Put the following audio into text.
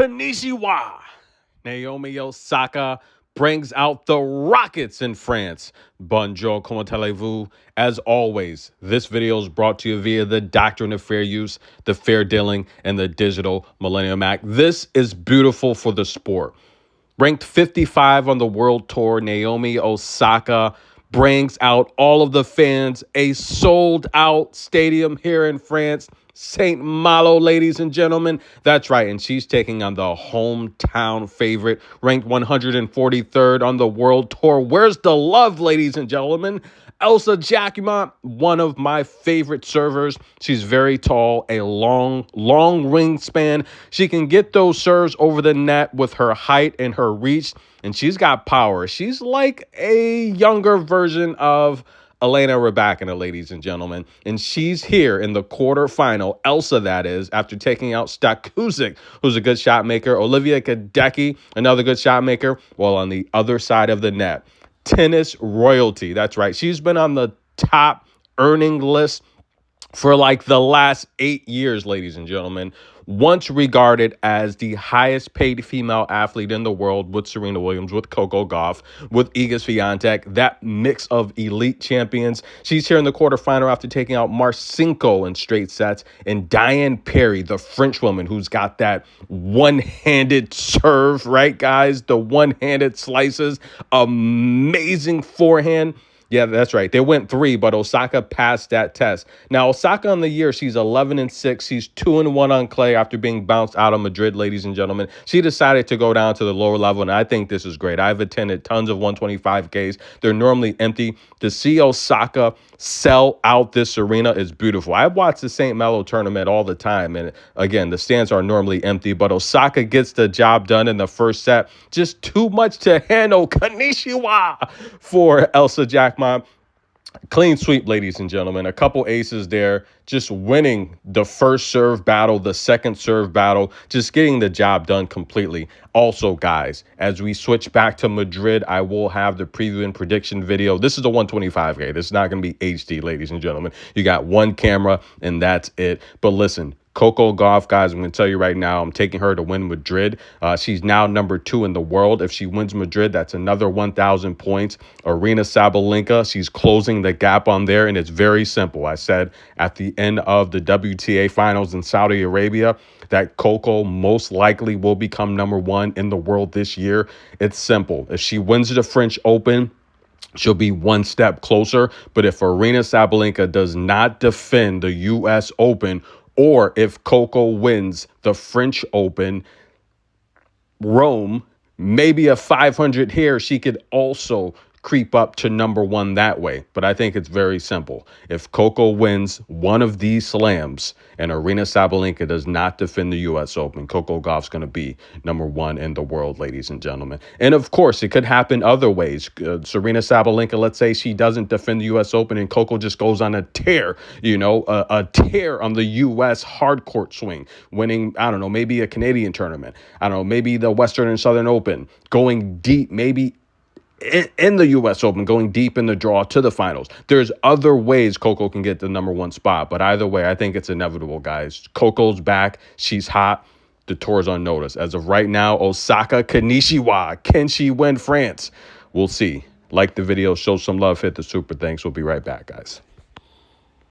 Konnichiwa. Naomi Osaka brings out the rockets in France. Bonjour, comment allez-vous? As always, this video is brought to you via the Doctrine of Fair Use, the Fair Dealing, and the Digital Millennium Act. This is beautiful for the sport. Ranked 55 on the World Tour, Naomi Osaka brings out all of the fans. A sold-out stadium here in France. St. Malo, ladies and gentlemen. That's right, and she's taking on the hometown favorite, ranked 143rd on the World Tour. Where's the love, ladies and gentlemen? Elsa Jacquemont, one of my favorite servers. She's very tall, a long wingspan. She can get those serves over the net with her height and her reach, and she's got power. She's like a younger version of Elena Rybakina, ladies and gentlemen, and she's here in the quarterfinal. Elsa, that is, after taking out Stakuzik, who's a good shot maker. Olivia Kadecki, another good shot maker. While on the other side of the net, tennis royalty. That's right. She's been on the top earning list for like the last 8 years, ladies and gentlemen. Once regarded as the highest paid female athlete in the world with Serena Williams, with Coco Gauf, with Iga Swiatek, that mix of elite champions. She's here in the quarterfinal after taking out Marcinko in straight sets, and Diane Perry, the French woman who's got that one-handed serve, right, guys? The one-handed slices, amazing forehand. Yeah, that's right. They went 3, but Osaka passed that test. Now, Osaka on the year, she's 11-6. She's 2-1 on clay after being bounced out of Madrid, ladies and gentlemen. She decided to go down to the lower level, and I think this is great. I've attended tons of 125Ks. They're normally empty. To see Osaka sell out this arena is beautiful. I watch the St. Malo tournament all the time, and again, the stands are normally empty, but Osaka gets the job done in the first set. Just too much to handle. Konnichiwa for Elsa Jacquemont. Clean sweep, ladies and gentlemen. A couple aces there, just winning the first serve battle, the second serve battle, just getting the job done completely. Also, guys, as we switch back to Madrid, I will have the preview and prediction video. This is the 125K. This is not going to be HD, ladies and gentlemen. You got one camera, and that's it. But listen, Coco Gauff, guys, I'm going to tell you right now, I'm taking her to win Madrid. She's now number 2 in the world. If she wins Madrid, that's another 1,000 points. Arena Sabalenka, she's closing the gap on there, and it's very simple. I said at the end of the WTA finals in Saudi Arabia that Coco most likely will become number 1 in the world this year. It's simple. If she wins the French Open, she'll be one step closer. But if Arena Sabalenka does not defend the U.S. Open, or if Coco wins the French Open, Rome, maybe a 500 here, she could also creep up to number 1 that way. But I think it's very simple. If Coco wins one of these slams and Arena Sabalenka does not defend the U.S. Open, Coco Gauff's going to be number 1 in the world, ladies and gentlemen. And of course, it could happen other ways. Serena Sabalenka, let's say she doesn't defend the U.S. Open and Coco just goes on a tear, a tear on the U.S. hard court swing, winning, I don't know, maybe a Canadian tournament. I don't know, maybe the Western and Southern Open, going deep, maybe in the U.S. Open, going deep in the draw to the finals. There's other ways Coco can get the number 1 spot, but either way, I think it's inevitable, guys. Coco's back. She's hot. The tour's on notice. As of right now, Osaka, Konnichiwa. Can she win France? We'll see. Like the video, show some love, hit the super thanks. We'll be right back, guys.